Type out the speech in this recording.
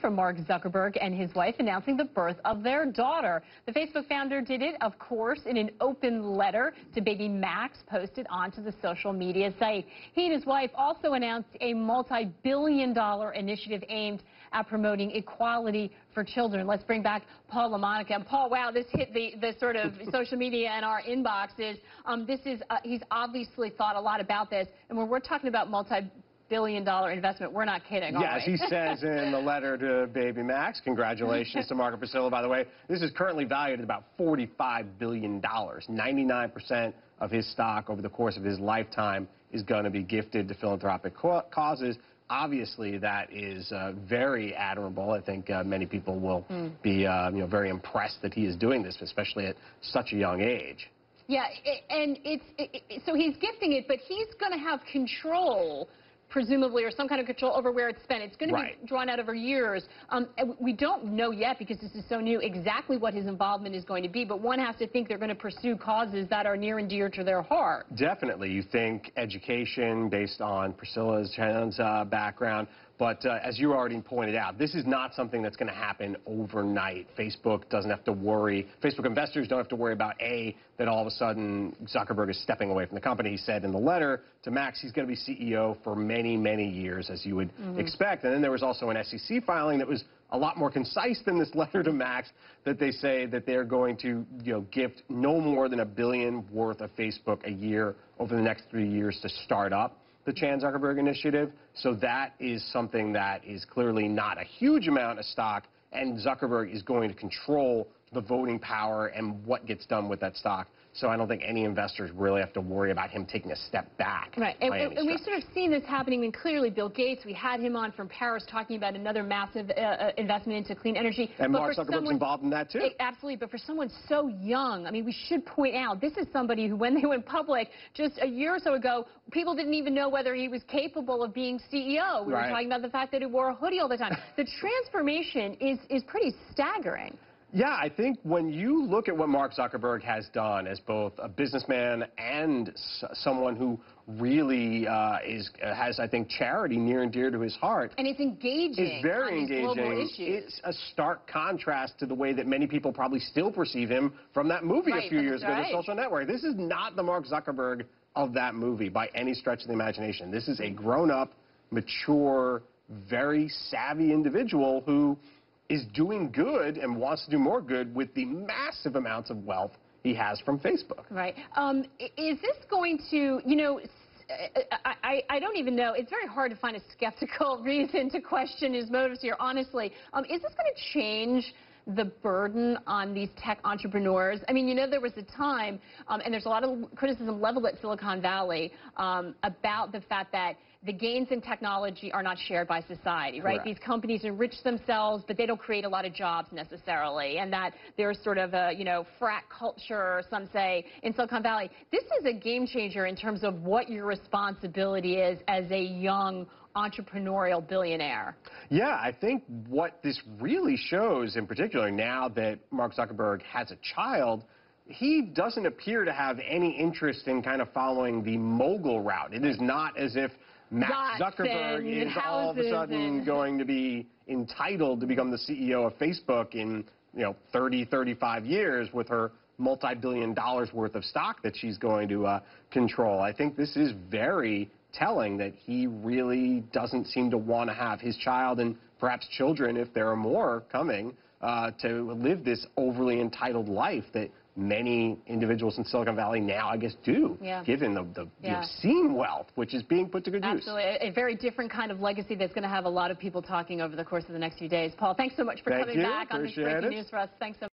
from Mark Zuckerberg and his wife announcing the birth of their daughter. The Facebook founder did it, of course, in an open letter to baby Max posted onto the social media site. He and his wife also announced a multi-billion-dollar initiative aimed at promoting equality for children. Let's bring back Paul LaMonica. Paul, wow, this hit the sort of social media and our inboxes. He's obviously thought a lot about this, and when we're talking about multi-billion-dollar investment, we're not kidding, Yes, he says in the letter to baby Max, congratulations to Mark and Priscilla, by the way. This is currently valued at about $45 billion. 99% of his stock over the course of his lifetime is going to be gifted to philanthropic causes. Obviously, that is very admirable. I think many people will be very impressed that he is doing this, especially at such a young age. Yeah, and so he's gifting it, but he's going to have control, presumably, or some kind of control over where it's spent. It's going to be drawn out over years. We don't know yet, because this is so new, exactly what his involvement is going to be, but one has to think they're going to pursue causes that are near and dear to their heart. Definitely. You think education based on Priscilla Chan's background, but as you already pointed out, this is not something that's going to happen overnight. Facebook doesn't have to worry. Facebook investors don't have to worry about, that all of a sudden Zuckerberg is stepping away from the company. He said in the letter to Max he's going to be CEO for many, many years, as you would expect. And then there was also an SEC filing that was a lot more concise than this letter to Max, that they say that they're going to gift no more than $1 billion worth of Facebook a year over the next 3 years to start up the Chan Zuckerberg initiative. So that is something that is clearly not a huge amount of stock, and Zuckerberg is going to control the voting power and what gets done with that stock. So I don't think any investors really have to worry about him taking a step back. Right, and we've sort of seen this happening. I mean, clearly Bill Gates, we had him on from Paris talking about another massive investment into clean energy. And Mark Zuckerberg's involved in that too. Absolutely, but for someone so young, I mean, we should point out, this is somebody who, when they went public just a year or so ago, people didn't even know whether he was capable of being CEO. We were talking about the fact that he wore a hoodie all the time. The transformation is pretty staggering. Yeah, I think when you look at what Mark Zuckerberg has done as both a businessman and someone who really has, I think, charity near and dear to his heart. And it's engaging. It's very engaging. It's a stark contrast to the way that many people probably still perceive him from that movie a few years ago, The Social Network. This is not the Mark Zuckerberg of that movie by any stretch of the imagination. This is a grown-up, mature, very savvy individual who is doing good and wants to do more good with the massive amounts of wealth he has from Facebook. Right. Is this going to, I don't even know. It's very hard to find a skeptical reason to question his motives here, honestly. Is this going to change the burden on these tech entrepreneurs? I mean, there was a time, and there's a lot of criticism leveled at Silicon Valley about the fact that the gains in technology are not shared by society, right? These companies enrich themselves, but they don't create a lot of jobs necessarily, and that there's sort of a, frat culture, some say, in Silicon Valley. This is a game changer in terms of what your responsibility is as a young entrepreneurial billionaire. Yeah, I think what this really shows, in particular now that Mark Zuckerberg has a child, he doesn't appear to have any interest in kind of following the mogul route. It is not as if Max Zuckerberg is all of a sudden going to be entitled to become the CEO of Facebook in 30, 35 years with her multi-billion dollars worth of stock that she's going to control. I think this is very telling that he really doesn't seem to want to have his child, and perhaps children, if there are more coming, to live this overly entitled life that many individuals in Silicon Valley now, I guess, do, given the obscene wealth which is being put to good use. Absolutely. A very different kind of legacy that's going to have a lot of people talking over the course of the next few days. Paul, thanks so much for coming back on this breaking news for us. Thanks so much.